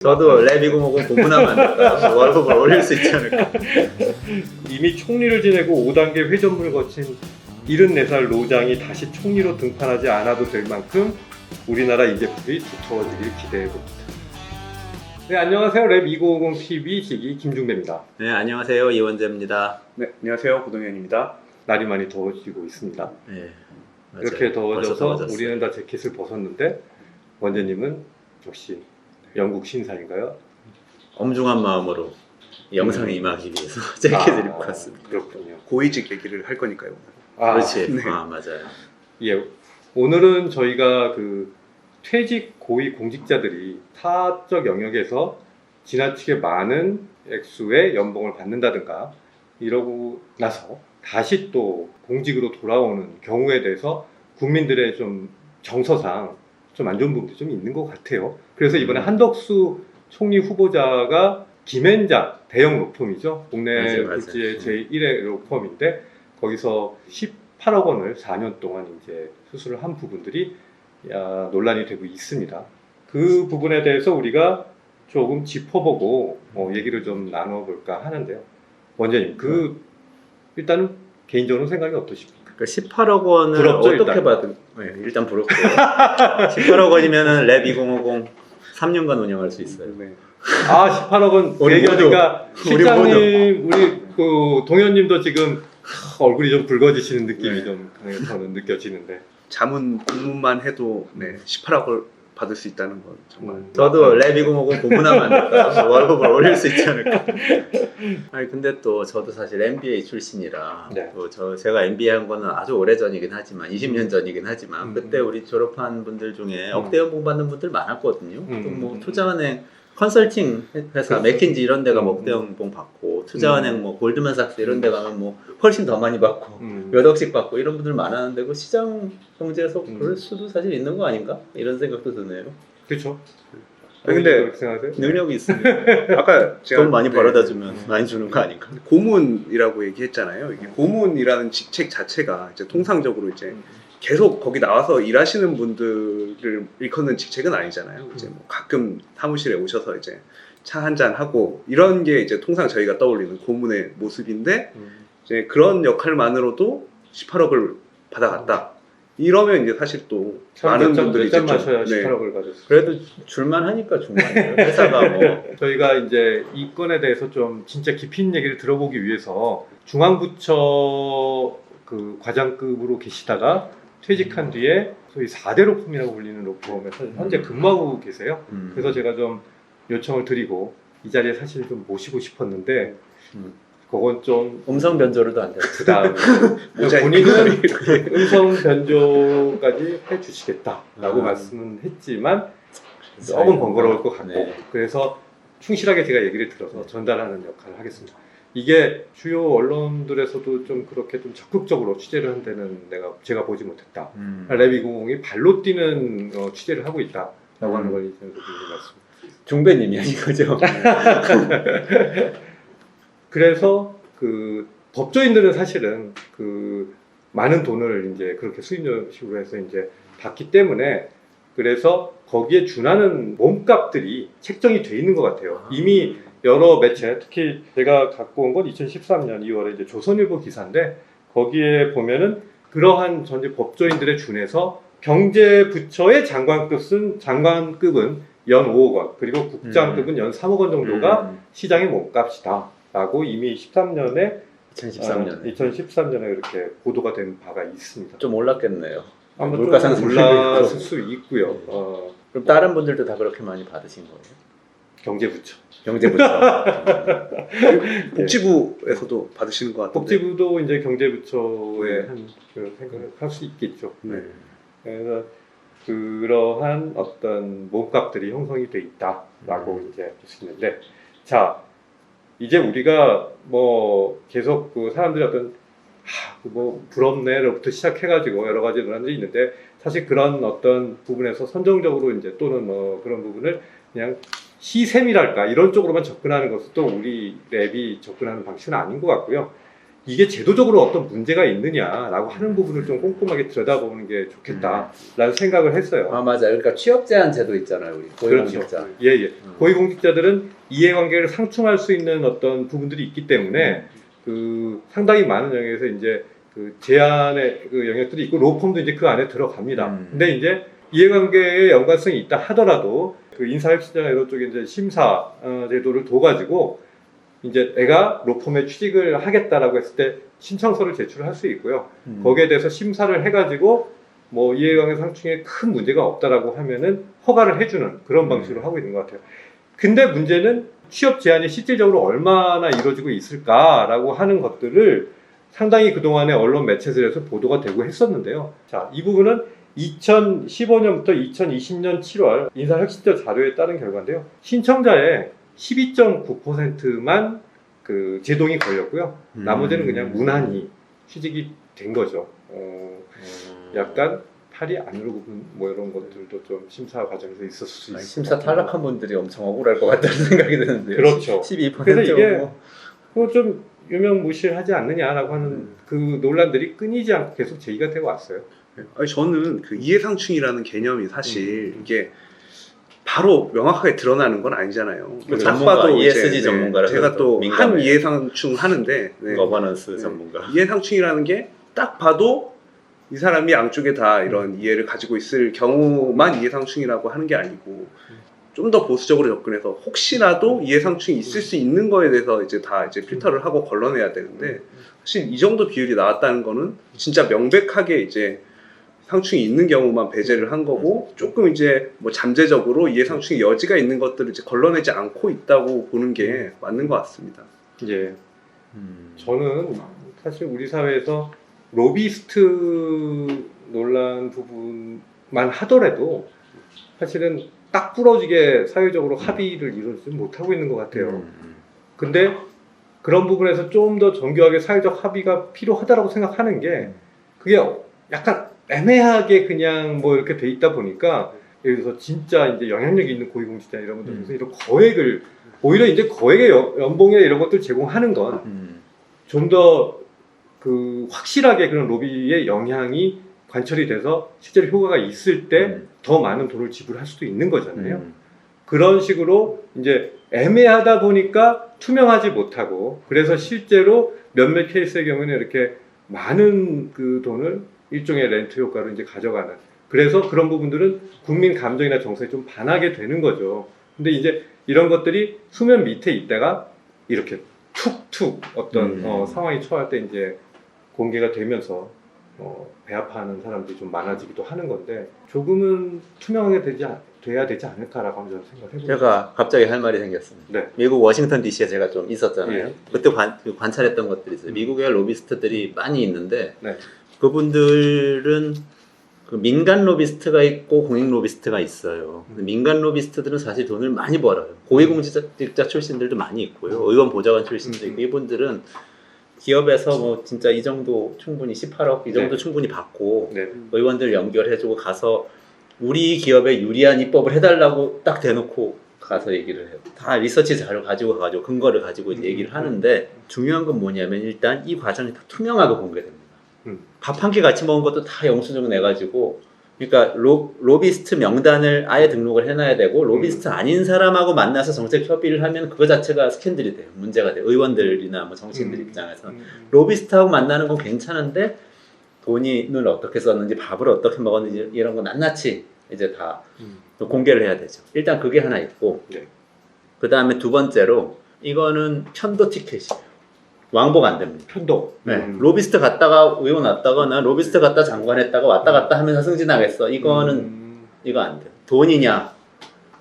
저도 랩2050 공부하면 안 될까요? 월급을 올릴 수 있지 않을까? 이미 총리를 지내고 5단계 회전문을 거친 74살 노장이 다시 총리로 등판하지 않아도 될 만큼 우리나라 인재풀이 두터워지길 기대해봅니다. 네, 안녕하세요. 랩2050 TV 지기 김중배입니다. 네, 안녕하세요. 이원재입니다. 네, 안녕하세요. 고동현입니다. 날이 많이 더워지고 있습니다. 네, 맞아요. 이렇게 더워져서 벌써 더워졌어요. 우리는 다 재킷을 벗었는데 원재님은 역시 영국 신사인가요? 엄중한 마음으로 영상에 임하기 위해서 재킷을 입고 왔습니다. 그렇군요. 고위직 얘기를 할 거니까요. 그렇지. 네. 맞아요. 예, 오늘은 저희가 그 퇴직 고위 공직자들이 사적 영역에서 지나치게 많은 액수의 연봉을 받는다든가 이러고 나서 다시 또 공직으로 돌아오는 경우에 대해서 국민들의 좀 정서상 좀 안 좋은 부분도 좀 있는 것 같아요. 그래서 이번에 한덕수 총리 후보자가 김앤장 대형 로펌이죠. 국내 맞아요. 굴지의 제1의 로펌인데 거기서 18억 원을 4년 동안 이제 수술을 한 부분들이 논란이 되고 있습니다. 그 부분에 대해서 우리가 조금 짚어보고 얘기를 좀 나눠볼까 하는데요. 원장님, 일단은 개인적으로 생각이 어떠십니까? 그 18억 원을 부럽죠, 어떻게 일단. 받은? 네, 일단 부럽고요. 18억 원이면은 랩2050 3년간 운영할 수 있어요. 네. 18억 원 우리 얘기하니까 모두. 실장님, 우리 그 동현님도 지금 얼굴이 좀 붉어지시는 느낌이 좀 저는 느껴지는데. 자문 공문만 해도 18억을 받을 수 있다는 건 정말 저도 랩2050 공부하면 안 될까요? 월급을 올릴 수 있지 않을까? 아니 근데 또 저도 사실 MBA 출신이라 네. 또 제가 MBA 한 거는 아주 오래 전이긴 하지만 20년 전이긴 하지만 그때 우리 졸업한 분들 중에 억대 연봉 받는 분들 많았거든요. 또 뭐 투자은행 컨설팅 회사 맥킨지 이런 데가 억대 연봉 받고 투자은행 뭐 골드만삭스 이런 데 가면 뭐 훨씬 더 많이 받고 몇 억씩 받고 이런 분들 많았는데 그 시장 경제에서 그럴 수도 사실 있는 거 아닌가? 이런 생각도 드네요. 그렇죠. 근데 그렇게 생각하세요? 능력이 있으면 아까 제가 돈 많이 벌어다 주면 많이 주는 거 아닌가? 고문이라고 얘기했잖아요. 이게 고문이라는 직책 자체가 이제 통상적으로 이제 계속 거기 나와서 일하시는 분들을 일컫는 직책은 아니잖아요. 이제 뭐 가끔 사무실에 오셔서 이제 차 한잔 하고 이런 게 이제 통상 저희가 떠올리는 고문의 모습인데 이제 그런 역할만으로도 18억을 받아갔다. 이러면 이제 사실 또 많은 분들이 몇잔 이제 마셔야 좀, 18억을 가졌어요. 그래도 줄만 하니까 준 거 아니에요? 회사가 뭐 저희가 이제 이 건에 대해서 좀 진짜 깊이 있는 얘기를 들어보기 위해서 중앙부처 그 과장급으로 계시다가 퇴직한 뒤에 소위 4대 로펌이라고 불리는 로펌에서 현재 근무하고 계세요. 그래서 제가 좀 요청을 드리고 이 자리에 사실 좀 모시고 싶었는데 그건 좀 음성 변조로도 안 돼요. 그 다음에 본인은 음성 변조까지 해주시겠다라고 말씀은 했지만 조금 번거로울 것 같고 네. 그래서 충실하게 제가 얘기를 들어서 전달하는 역할을 하겠습니다. 이게 주요 언론들에서도 좀 그렇게 좀 적극적으로 취재를 한 데는 제가 보지 못했다. 랩2050이 발로 뛰는 취재를 하고 있다라고 하는 걸 이제 말씀. 중배님이 아니거죠. 그래서 그 법조인들은 사실은 그 많은 돈을 이제 그렇게 수임료식으로 해서 이제 받기 때문에 그래서 거기에 준하는 몸값들이 책정이 돼 있는 것 같아요. 이미 여러 매체, 특히 제가 갖고 온 건 2013년 2월에 이제 조선일보 기사인데 거기에 보면은 그러한 전체 법조인들에 준해서 경제부처의 장관급은 연 5억 원, 그리고 국장급은 연 3억 원 정도가 시장의 몸값이다라고 이미 2013년에 그렇게 보도가 된 바가 있습니다. 좀 올랐겠네요. 아마 물가 좀 상승 올랐을 수 있고요. 그럼 다른 분들도 다 그렇게 많이 받으신 거예요? 경제부처. 경제부처. 복지부에서도 받으시는 것 같은데. 복지부도 이제 경제부처에 한 생각을 할 수 있겠죠. 그래서 그러한 어떤 몸값들이 형성이 돼 있다라고 이제 할 수 있는데, 자 이제 우리가 뭐 계속 그 사람들이 어떤 뭐 부럽네로부터 시작해가지고 여러 가지 논란들이 있는데 사실 그런 어떤 부분에서 선정적으로 이제 또는 뭐 그런 부분을 그냥 시샘이랄까 이런 쪽으로만 접근하는 것은 또 우리 랩이 접근하는 방식은 아닌 것 같고요. 이게 제도적으로 어떤 문제가 있느냐라고 하는 부분을 좀 꼼꼼하게 들여다보는 게 좋겠다라는 생각을 했어요. 아 맞아요. 그러니까 취업 제한 제도 있잖아요, 우리 고위공직자. 예. 고위공직자들은 이해관계를 상충할 수 있는 어떤 부분들이 있기 때문에 그 상당히 많은 영역에서 이제 그 제한의 그 영역들이 있고 로펌도 이제 그 안에 들어갑니다. 근데 이제 이해관계에 연관성이 있다 하더라도 그 인사혁신이나 이런 쪽에 이제 심사 제도를 둬가지고 이제 내가 로펌에 취직을 하겠다라고 했을 때 신청서를 제출할 수 있고요. 거기에 대해서 심사를 해가지고 뭐 이해관계 상충에 큰 문제가 없다라고 하면은 허가를 해주는 그런 방식으로 하고 있는 것 같아요. 근데 문제는 취업 제한이 실질적으로 얼마나 이루어지고 있을까라고 하는 것들을 상당히 그동안에 언론 매체들에서 보도가 되고 했었는데요. 자, 이 부분은 2015년부터 2020년 7월 인사혁신처 자료에 따른 결과인데요. 신청자의 12.9%만 그 제동이 걸렸고요. 나머지는 그냥 무난히 취직이 된 거죠. 약간 팔이 안 오르고 뭐 이런 것들도 좀 심사 과정에서 있었을 수 있어요. 심사 탈락한 분들이 엄청 억울할 것 같다는 생각이 드는데요. 그렇죠. 12%. 그래서 이게 좀 유명무실하지 않느냐라고 하는 그 논란들이 끊이지 않고 계속 제기가 되고 왔어요. 아니, 저는 그 이해상충이라는 개념이 사실 이게 바로 명확하게 드러나는 건 아니잖아요. 전문가, ESG 이제, 전문가라서 제가 또 민감해요. 한 이해상충 하는데 거버넌스 전문가. 이해상충이라는 게 딱 봐도 이 사람이 양쪽에 다 이런 이해를 가지고 있을 경우만 이해상충이라고 하는 게 아니고 좀 더 보수적으로 접근해서 혹시라도 이해상충이 있을 수 있는 거에 대해서 이제 다 이제 필터를 하고 걸러내야 되는데 사실 이 정도 비율이 나왔다는 거는 진짜 명백하게 이제 상충이 있는 경우만 배제를 한 거고 조금 이제 뭐 잠재적으로 이해상충의 여지가 있는 것들을 이제 걸러내지 않고 있다고 보는 게 맞는 것 같습니다. 예. 저는 사실 우리 사회에서 로비스트 논란 부분만 하더라도 사실은 딱 부러지게 사회적으로 합의를 이루지 못하고 있는 것 같아요. 근데 그런 부분에서 좀 더 정교하게 사회적 합의가 필요하다고 생각하는 게 그게 약간 애매하게 그냥 뭐 이렇게 돼 있다 보니까 예를 들어서 진짜 이제 영향력이 있는 고위공직자 이런 분들에서 이런 거액을 오히려 이제 거액의 연봉이나 이런 것들 제공하는 건 좀 더 그 확실하게 그런 로비의 영향이 관철이 돼서 실제로 효과가 있을 때 더 많은 돈을 지불할 수도 있는 거잖아요. 그런 식으로 이제 애매하다 보니까 투명하지 못하고 그래서 실제로 몇몇 케이스의 경우에는 이렇게 많은 그 돈을 일종의 렌트 효과로 이제 가져가는 그래서 그런 부분들은 국민 감정이나 정서에 좀 반하게 되는 거죠. 근데 이제 이런 것들이 수면 밑에 있다가 이렇게 툭툭 어떤 상황이 처할 때 이제 공개가 되면서 배합하는 사람들이 좀 많아지기도 하는 건데 조금은 투명하게 돼야 되지 않을까라고 저는 생각을 해봅니다. 제가 갑자기 할 말이 생겼습니다. 네. 미국 워싱턴 DC에 제가 좀 있었잖아요. 네. 그때 관찰했던 것들이 있어요. 미국에 로비스트들이 많이 있는데 네. 그분들은 그 민간 로비스트가 있고 공익 로비스트가 있어요. 민간 로비스트들은 사실 돈을 많이 벌어요. 고위공직자 출신들도 많이 있고요. 의원 보좌관 출신도 있고 이분들은 기업에서 뭐 진짜 이 정도 충분히 18억 이 정도 네. 충분히 받고 네. 의원들 연결해주고 가서 우리 기업에 유리한 입법을 해달라고 딱 대놓고 가서 얘기를 해요. 다 리서치 자료 가지고 가가지고 근거를 가지고 이제 얘기를 하는데 중요한 건 뭐냐면 일단 이 과정이 다 투명하게 공개됩니다. 밥 한 끼 같이 먹은 것도 다 영수증 내가지고 그러니까 로비스트 명단을 아예 등록을 해놔야 되고 로비스트 아닌 사람하고 만나서 정책 협의를 하면 그거 자체가 스캔들이 돼요. 문제가 돼요. 의원들이나 뭐 정치인들 입장에서 로비스트하고 만나는 건 괜찮은데 돈을 어떻게 썼는지 밥을 어떻게 먹었는지 이런 거 낱낱이 이제 다 공개를 해야 되죠. 일단 그게 하나 있고 네. 그 다음에 두 번째로 이거는 편도 티켓이에요. 왕복 안 됩니다. 편도. 네. 로비스트 갔다가 의원 왔다거나 로비스트 갔다 장관 했다가 왔다 갔다 하면서 승진하겠어. 이거는 이거 안 돼. 돈이냐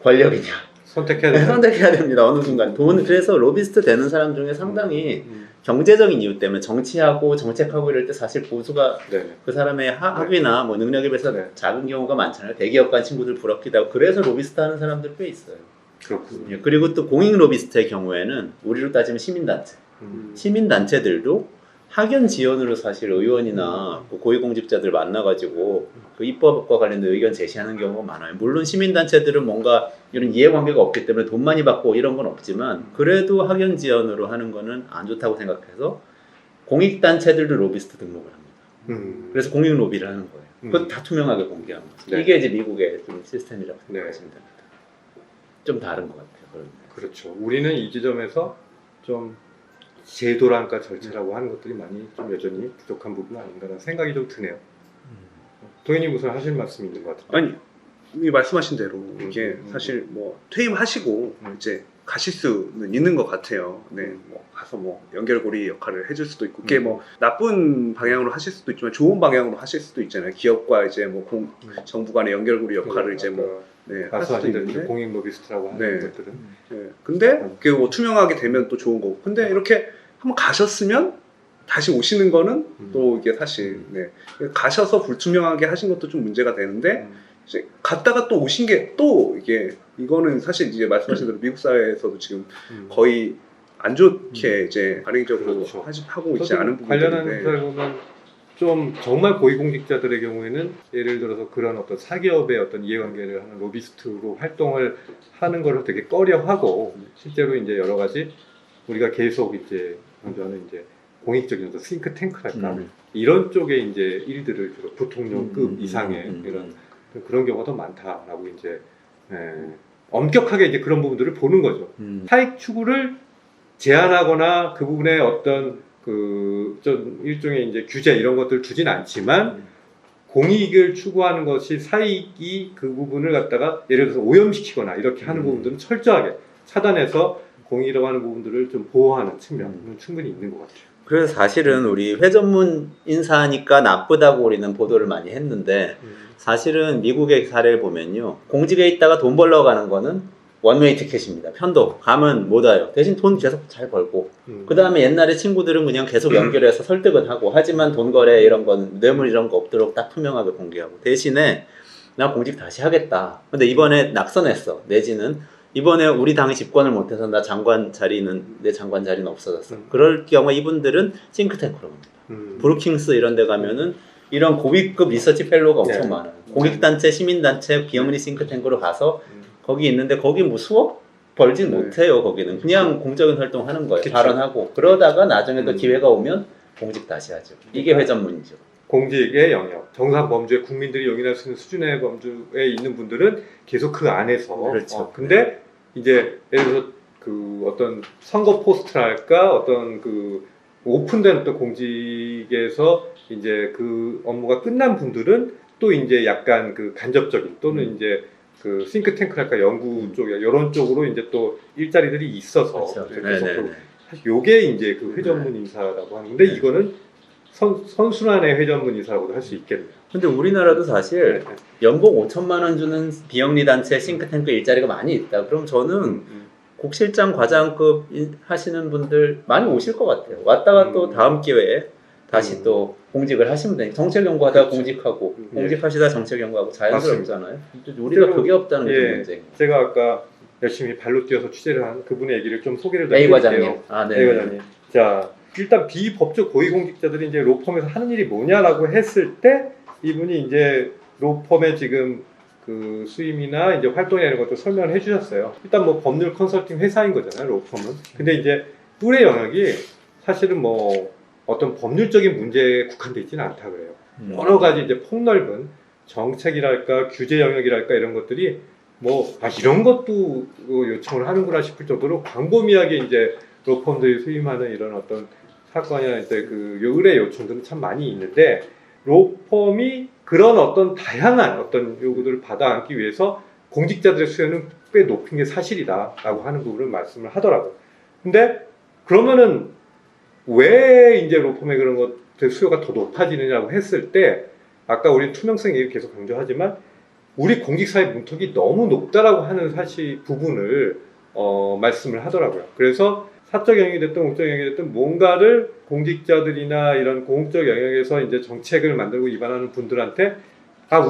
권력이냐 선택해야 돼요. 선택해야 됩니다. 어느 순간 그래서 로비스트 되는 사람 중에 상당히 경제적인 이유 때문에 정치하고 정책하고 이럴 때 사실 보수가 네. 그 사람의 학위나 뭐 능력에 비해서 네. 작은 경우가 많잖아요. 대기업 간 친구들 부럽기도 하고 그래서 로비스트 하는 사람들 꽤 있어요. 그렇군요. 예, 그리고 또 공익 로비스트의 경우에는 우리로 따지면 시민단체 시민단체들도 학연 지원으로 사실 의원이나 고위공직자들 만나가지고 그 입법과 관련된 의견 제시하는 경우가 많아요. 물론 시민단체들은 뭔가 이런 이해관계가 없기 때문에 돈 많이 받고 이런 건 없지만 그래도 학연 지원으로 하는 거는 안 좋다고 생각해서 공익단체들도 로비스트 등록을 합니다. 그래서 공익 로비를 하는 거예요. 그것도 다 투명하게 공개하는 거죠. 네. 이게 이제 미국의 좀 시스템이라고 네. 생각하시면 됩니다. 좀 다른 것 같아요. 그런 면에서. 그렇죠. 우리는 이 지점에서 좀 제도란가 절차라고 하는 것들이 많이 좀 여전히 부족한 부분 아닌가라는 생각이 좀 드네요. 도현님 무슨 하실 말씀이 있는 것 같아요? 아니 이 말씀하신 대로 이게 사실 뭐 퇴임하시고 이제 가실 수는 있는 것 같아요. 네, 뭐 가서 뭐 연결고리 역할을 해줄 수도 있고, 그게 뭐 나쁜 방향으로 하실 수도 있지만 좋은 방향으로 하실 수도 있잖아요. 기업과 이제 뭐 정부 간의 연결고리 역할을 이제 뭐 네, 할 수도 말씀하신 대로 있는데. 공익 로비스트라고 하는 네. 것들은 네. 근데 그게 뭐 투명하게 되면 또 좋은 거고. 근데 이렇게 한번 가셨으면 다시 오시는 거는 또 이게 사실 네. 가셔서 불투명하게 하신 것도 좀 문제가 되는데. 이제 갔다가 또 오신 게 또 이게 이거는 사실 이제 말씀하신 대로 미국 사회에서도 지금 거의 안 좋게 이제 발행적으로 그렇죠. 하고 있지 저도 않은 관련한 부분인데 사를 보면 좀 정말 고위공직자들의 경우에는 예를 들어서 그런 어떤 사기업의 어떤 이해관계를 하는 로비스트로 활동을 하는 것을 되게 꺼려하고 실제로 이제 여러 가지 우리가 계속 이제 먼저는 이제 공익적인 어떤 싱크탱크랄까 이런 쪽에 이제 일들을 주로 부통령급 이상의 이런 그런 경우가 더 많다라고 이제 엄격하게 이제 그런 부분들을 보는 거죠. 사익 추구를 제한하거나 그 부분에 어떤 그 좀 일종의 이제 규제 이런 것들 두진 않지만 공익을 추구하는 것이 사익이 그 부분을 갖다가 예를 들어서 오염시키거나 이렇게 하는 부분들은 철저하게 차단해서 공익이라고 하는 부분들을 좀 보호하는 측면은 충분히 있는 것 같아요. 그래서 사실은 우리 회전문 인사니까 나쁘다고 우리는 보도를 많이 했는데 사실은 미국의 사례를 보면요. 공직에 있다가 돈 벌러 가는 거는 원웨이 티켓입니다. 편도 가면 못 와요. 대신 돈 계속 잘 벌고 그 다음에 옛날에 친구들은 그냥 계속 연결해서 설득은 하고 하지만 돈 거래 이런 건 뇌물 이런 거 없도록 딱 투명하게 공개하고 대신에 나 공직 다시 하겠다. 근데 이번에 낙선했어. 내지는 이번에 우리 당이 집권을 못해서 내 장관 자리는 없어졌어. 그럴 경우 이분들은 싱크탱크로 갑니다. 브루킹스 이런 데 가면은 이런 고위급 리서치 펠로우가 엄청 많아요. 공익단체, 시민단체, 비영리 싱크탱크로 가서 거기 있는데 거기 뭐 수업 벌진 못해요. 거기는 그냥 공적인 활동하는 거예요. 그쵸. 발언하고 그러다가 나중에 또 기회가 오면 공직 다시 하죠. 이게 회전문이죠. 공직의 영역, 정상 범주에 국민들이 용인할 수 있는 수준의 범주에 있는 분들은 계속 그 안에서. 그렇죠. 근데 이제 예를 들어서 그 어떤 선거 포스트랄까 어떤 그 오픈된 어떤 공직에서 이제 그 업무가 끝난 분들은 또 이제 약간 그 간접적인 또는 이제 그 싱크탱크랄까 연구 쪽 이런 쪽으로 이제 또 일자리들이 있어서 그렇죠. 계속 네네네. 사실 요게 이제 그 회전문 인사라고 하는데 네. 이거는 선순환의 회전문 인사라고도 할 수 있겠네요. 근데 우리나라도 사실 연봉 5천만 원 주는 비영리 단체 싱크탱크 일자리가 많이 있다. 그럼 저는 국실장 과장급 하시는 분들 많이 오실 것 같아요. 왔다가 또 다음 기회에 다시 또 공직을 하시면 되니까 정책연구하다가 그렇죠. 공직하고 공직하시다 정책연구하고 자연스럽잖아요. 우리가 실제로, 그게 없다는 게 좀 예, 문제인 거예요. 제가 아까 열심히 발로 뛰어서 취재를 한 그분의 얘기를 좀 소개를 A 해드릴게요. 과장님. 아, 네. A 과장님. 자, 일단 비법적 고위공직자들이 이제 로펌에서 하는 일이 뭐냐라고 했을 때 이분이 이제 로펌의 지금 그 수임이나 이제 활동이나 이런 것도 설명을 해주셨어요. 일단 뭐 법률 컨설팅 회사인 거잖아요, 로펌은. 근데 이제 뿔의 영역이 사실은 뭐 어떤 법률적인 문제에 국한되어 있지는 않다 그래요. 여러 가지 이제 폭넓은 정책이랄까 규제 영역이랄까 이런 것들이 뭐 이런 것도 요청을 하는구나 싶을 정도로 광범위하게 이제 로펌들이 수임하는 이런 어떤 사건이나 이제 그 의뢰 요청들은 참 많이 있는데 로펌이 그런 어떤 다양한 어떤 요구들을 받아 안기 위해서 공직자들의 수요는 꽤 높은 게 사실이다라고 하는 부분을 말씀을 하더라고요. 근데 그러면은 왜 이제 로펌의 그런 것들 수요가 더 높아지느냐고 했을 때 아까 우리 투명성 얘기를 계속 강조하지만 우리 공직사회 문턱이 너무 높다라고 하는 사실 부분을 말씀을 하더라고요. 그래서 사적 영역이 됐든 공적 영역이 됐든 뭔가를 공직자들이나 이런 공적 영역에서 이제 정책을 만들고 위반하는 분들한테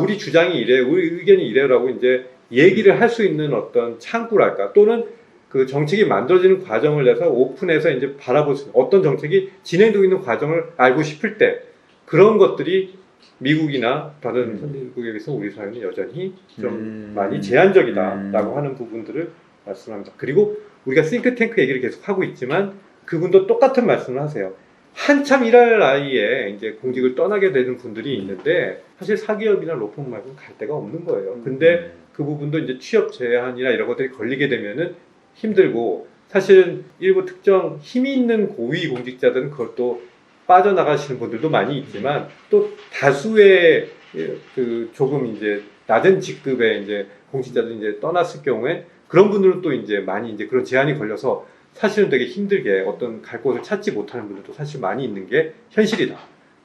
우리 주장이 이래, 우리 의견이 이래라고 이제 얘기를 할 수 있는 어떤 창구랄까 또는 그 정책이 만들어지는 과정을 내서 오픈해서 이제 바라볼 수 있는 어떤 정책이 진행되고 있는 과정을 알고 싶을 때 그런 것들이 미국이나 다른 선진국에 비해서 우리 사회는 여전히 좀 많이 제한적이다라고 하는 부분들을 말씀합니다. 그리고 우리가 싱크탱크 얘기를 계속 하고 있지만 그분도 똑같은 말씀을 하세요. 한참 일할 나이에 이제 공직을 떠나게 되는 분들이 있는데 사실 사기업이나 로펌 말고는 갈 데가 없는 거예요. 근데 그 부분도 이제 취업 제한이나 이런 것들이 걸리게 되면은 힘들고 사실은 일부 특정 힘이 있는 고위 공직자들은 그걸 또 빠져나가시는 분들도 많이 있지만 또 다수의 그 조금 이제 낮은 직급의 이제 공직자들이 이제 떠났을 경우에 그런 분들은 또 이제 많이 이제 그런 제한이 걸려서 사실은 되게 힘들게 어떤 갈 곳을 찾지 못하는 분들도 사실 많이 있는 게 현실이다.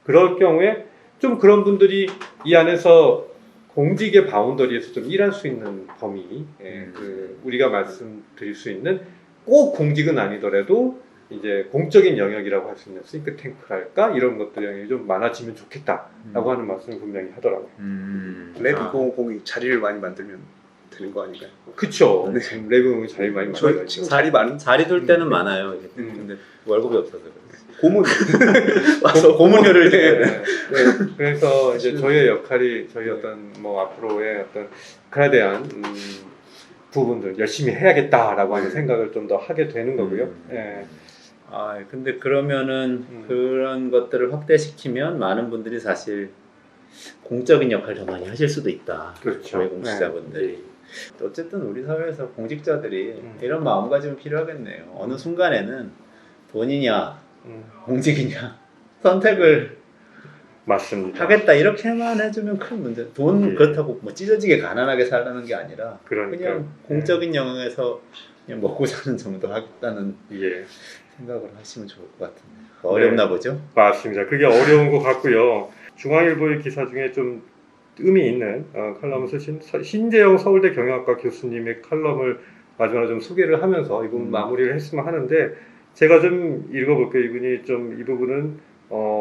그럴 경우에 좀 그런 분들이 이 안에서 공직의 바운더리에서 좀 일할 수 있는 범위, 그 우리가 말씀드릴 수 있는 꼭 공직은 아니더라도 이제 공적인 영역이라고 할 수 있는 싱크탱크랄까 이런 것들이 좀 많아지면 좋겠다라고 하는 말씀을 분명히 하더라고요. 레비공이 자리를 많이 만들면 되는 거 아닌가요? 그쵸. 네. 레비공이 자리 많이 저희 만들어요. 지금 자리 많은 자리 둘 때는 많아요. 이게. 근데 월급이 없어서 그래요. 고문 와서 고문료를 네. 네. 그래서 이제 저희의 역할이 저희 어떤 뭐 앞으로의 어떤 그에 대한 부분들 열심히 해야겠다라고 하는 생각을 좀 더 하게 되는 거고요. 예. 아, 근데 그러면은 그런 것들을 확대시키면 많은 분들이 사실 공적인 역할을 더 많이 하실 수도 있다. 그렇죠. 저희 공직자분들이. 어쨌든 우리 사회에서 공직자들이 이런 마음가짐이 필요하겠네요. 어느 순간에는 돈이냐 공직이냐 선택을 맞습니다. 하겠다 이렇게만 해주면 큰 문제. 돈 예. 그렇다고 뭐 찢어지게 가난하게 살라는 게 아니라 그러니까요. 그냥 공적인 영역에서 그냥 먹고 사는 정도 하겠다는 예. 생각을 하시면 좋을 것 같은데 어렵나 보죠? 맞습니다. 그게 어려운 것 같고요. 중앙일보의 기사 중에 좀 의미 있는 칼럼을 쓰신 신재영 서울대 경영학과 교수님의 칼럼을 마지막으로 좀 소개를 하면서 이 부분 마무리를 했으면 하는데 제가 좀 읽어볼게요. 이분이 좀 이 부분은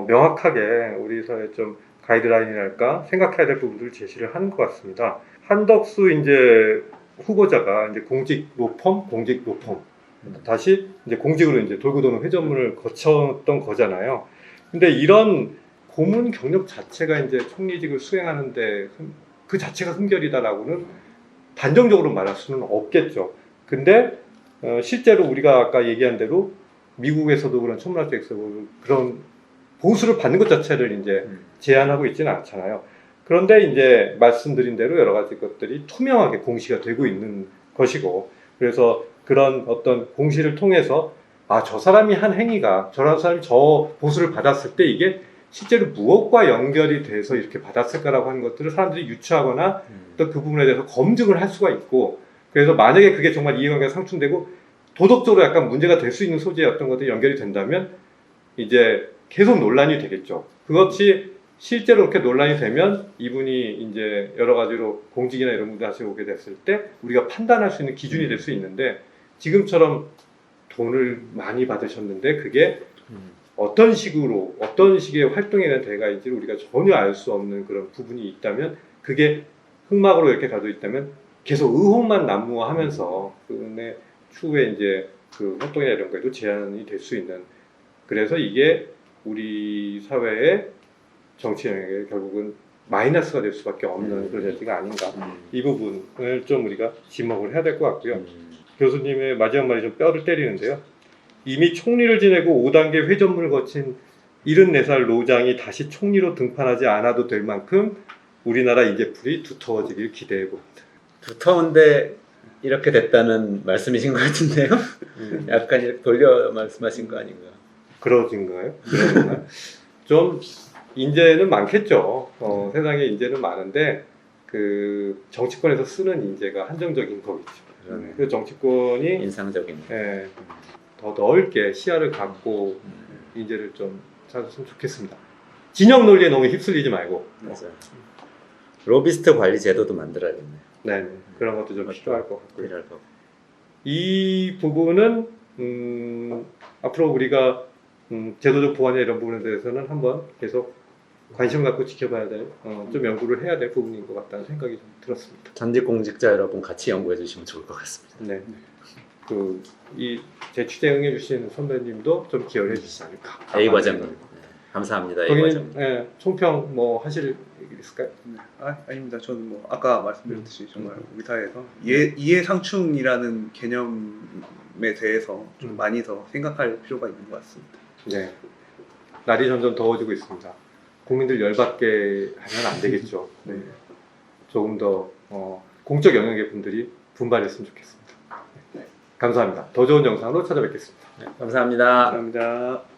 명확하게 우리 사회 좀 가이드라인이랄까 생각해야 될 부분들을 제시를 하는 것 같습니다. 한덕수 이제 후보자가 이제 공직 로펌 다시 이제 공직으로 이제 돌고 도는 회전문을 거쳤던 거잖아요. 근데 이런 고문 경력 자체가 이제 총리직을 수행하는데 그 자체가 흠결이다라고는 단정적으로 말할 수는 없겠죠. 근데 실제로 우리가 아까 얘기한 대로 미국에서도 그런 천문학자에서 그런 보수를 받는 것 자체를 이제 제한하고 있지는 않잖아요. 그런데 이제 말씀드린 대로 여러 가지 것들이 투명하게 공시가 되고 있는 것이고, 그래서 그런 어떤 공시를 통해서 저 사람이 한 행위가 저런 사람이 저 보수를 받았을 때 이게 실제로 무엇과 연결이 돼서 이렇게 받았을까라고 하는 것들을 사람들이 유추하거나 또 그 부분에 대해서 검증을 할 수가 있고, 그래서 만약에 그게 정말 이해관계가 상충되고 도덕적으로 약간 문제가 될 수 있는 소재의 어떤 것들이 연결이 된다면 이제 계속 논란이 되겠죠. 그것이 실제로 그렇게 논란이 되면 이분이 이제 여러 가지로 공직이나 이런 분들 다시 오게 됐을 때 우리가 판단할 수 있는 기준이 될 수 있는데, 지금처럼 돈을 많이 받으셨는데 그게 어떤 식으로 어떤 식의 활동에 대한 대가인지를 우리가 전혀 알 수 없는 그런 부분이 있다면, 그게 흑막으로 이렇게 가져 있다면 계속 의혹만 난무하면서 그분의 추후에 이제 그 활동이나 이런 거에도 제한이 될 수 있는, 그래서 이게 우리 사회의 정치 영역에 결국은 마이너스가 될 수밖에 없는 그런 여지가 아닌가. 이 부분을 좀 우리가 지목을 해야 될 것 같고요. 교수님의 마지막 말이 좀 뼈를 때리는데요. 이미 총리를 지내고 5단계 회전문을 거친 74살 노장이 다시 총리로 등판하지 않아도 될 만큼 우리나라 인재풀이 두터워지길 기대해 봅니다. 두터운데 이렇게 됐다는 말씀이신 것 같은데요? 약간 이렇게 돌려 말씀하신 거 아닌가? 그러진가요? 좀 인재는 많겠죠. 세상에 인재는 많은데 그 정치권에서 쓰는 인재가 한정적인 거겠죠. 그 정치권이 인상적인. 더 넓게 시야를 갖고 인재를 좀 찾았으면 좋겠습니다. 진영 논리에 너무 휩쓸리지 말고. 맞아요. 로비스트 관리 제도도 만들어야겠네요. 네, 그런 것도 좀 필요할 것 같고요. 필요할 것 같고. 이 부분은 앞으로 우리가 제도적 보완이나 이런 부분에 대해서는 한번 계속 관심 갖고 지켜봐야 될, 좀 연구를 해야 될 부분인 것 같다는 생각이 좀 들었습니다. 전직 공직자 여러분 같이 연구해 주시면 좋을 것 같습니다. 네. 이 제 취재 응해주신 선배님도 좀 기여를 해주시지 않을까. A 과장님. 네. 감사합니다. A 과장님. 네, 총평 뭐 하실 얘기 있을까요? 네. 아닙니다. 저는 뭐 아까 말씀드렸듯이 정말 우리 사회에서 이해상충이라는 개념에 대해서 좀 많이 더 생각할 필요가 있는 것 같습니다. 네. 날이 점점 더워지고 있습니다. 국민들 열받게 하면 안 되겠죠. 네. 조금 더 공적 영역의 분들이 분발했으면 좋겠습니다. 네. 감사합니다. 더 좋은 영상으로 찾아뵙겠습니다. 네, 감사합니다. 감사합니다.